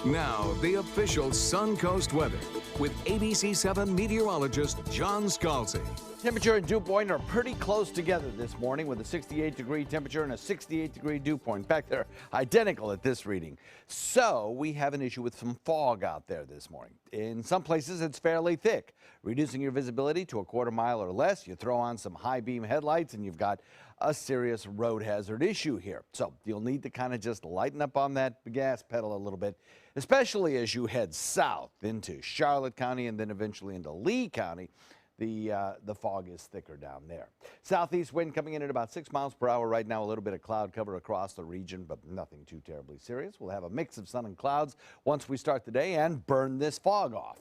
Now, the official Suncoast weather with ABC7 meteorologist John Scalzi. Temperature and dew point are pretty close together this morning with a 68-degree temperature and a 68-degree dew point. In fact, they're identical at this reading. So we have an issue with some fog out there this morning. In some places, it's fairly thick, reducing your visibility to a quarter mile or less. You throw on some high beam headlights and you've got a serious road hazard issue here. So you'll need to kind of just lighten up on that gas pedal a little bit, especially as you head south into Charlotte County and then eventually into Lee County. The fog is thicker down there. Southeast wind coming in at about 6 miles per hour right now. A little bit of cloud cover across the region, but nothing too terribly serious. We'll have a mix of sun and clouds once we start the day and burn this fog off.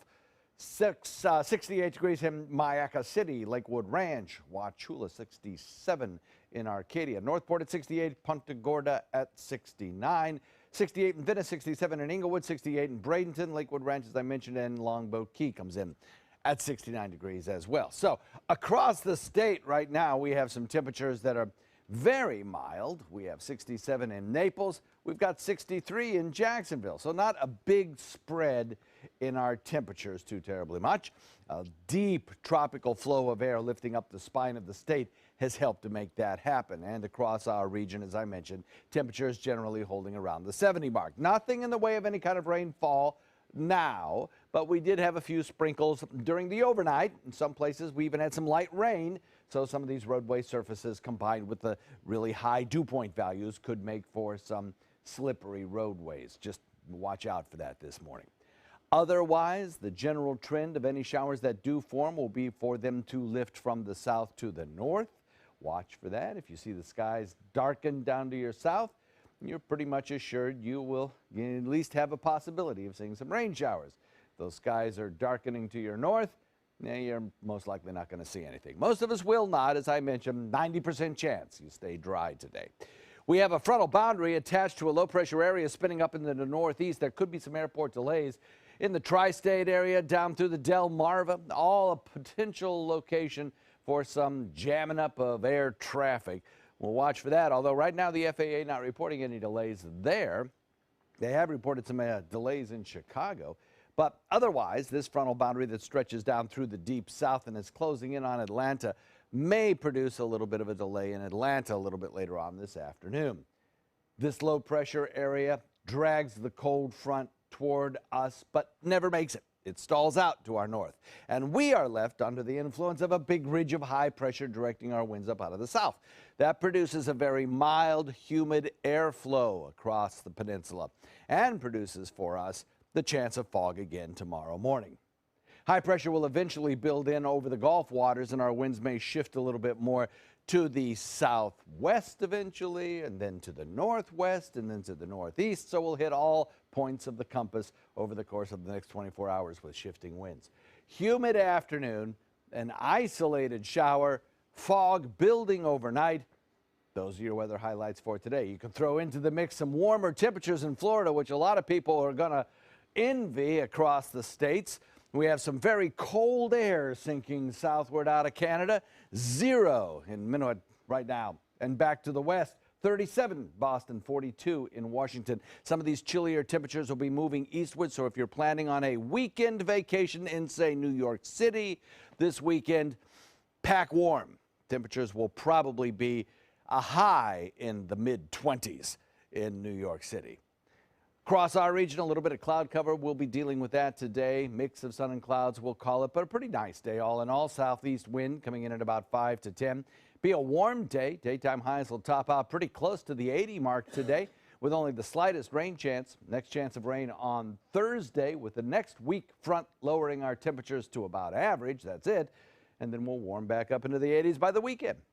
68 degrees in Mayaca City, Lakewood Ranch, Wauchula 67 in Arcadia, Northport at 68, Punta Gorda at 69, 68 in Venice, 67 in Inglewood, 68 in Bradenton, Lakewood Ranch, as I mentioned, and Longboat Key comes in at 69 degrees as well. So across the state right now, we have some temperatures that are very mild. We have 67 in Naples. We've got 63 in Jacksonville. So not a big spread in our temperatures too terribly much. A deep tropical flow of air lifting up the spine of the state has helped to make that happen. And across our region, as I mentioned, temperatures generally holding around the 70 mark. Nothing in the way of any kind of rainfall now, but we did have a few sprinkles during the overnight. In some places, we even had some light rain. So some of these roadway surfaces combined with the really high dew point values could make for some slippery roadways. Just watch out for that this morning. Otherwise, the general trend of any showers that do form will be for them to lift from the south to the north. Watch for that. If you see the skies darken down to your south, you're pretty much assured you will at least have a possibility of seeing some rain showers. If those skies are darkening to your north, you're most likely not going to see anything. Most of us will not, as I mentioned, 90% chance you stay dry today. We have a frontal boundary attached to a low-pressure area spinning up into the northeast. There could be some airport delays in the tri-state area down through the Delmarva, all a potential location for some jamming up of air traffic. We'll watch for that, although right now the FAA not reporting any delays there. They have reported some delays in Chicago. But otherwise, this frontal boundary that stretches down through the deep south and is closing in on Atlanta may produce a little bit of a delay in Atlanta a little bit later on this afternoon. This low pressure area drags the cold front toward us, but never makes it. It stalls out to our north, and we are left under the influence of a big ridge of high pressure directing our winds up out of the south. That produces a very mild, humid airflow across the peninsula and produces for us the chance of fog again tomorrow morning. High pressure will eventually build in over the Gulf waters, and our winds may shift a little bit more to the southwest eventually, and then to the northwest, and then to the northeast. So we'll hit all points of the compass over the course of the next 24 hours with shifting winds. Humid afternoon, an isolated shower, fog building overnight. Those are your weather highlights for today. You can throw into the mix some warmer temperatures in Florida, which a lot of people are going to envy across the states. We have some very cold air sinking southward out of Canada. 0 in Minuet right now. And back to the west, 37 Boston, 42 in Washington. Some of these chillier temperatures will be moving eastward, so if you're planning on a weekend vacation in, say, New York City this weekend, pack warm. Temperatures will probably be a high in the mid-20s in New York City. Across our region, a little bit of cloud cover. We'll be dealing with that today. Mix of sun and clouds, we'll call it, but a pretty nice day all in all. Southeast wind coming in at about 5 to 10. Be a warm day. Daytime highs will top out pretty close to the 80 mark today with only the slightest rain chance. Next chance of rain on Thursday with the next weak front lowering our temperatures to about average. That's it. And then we'll warm back up into the 80s by the weekend.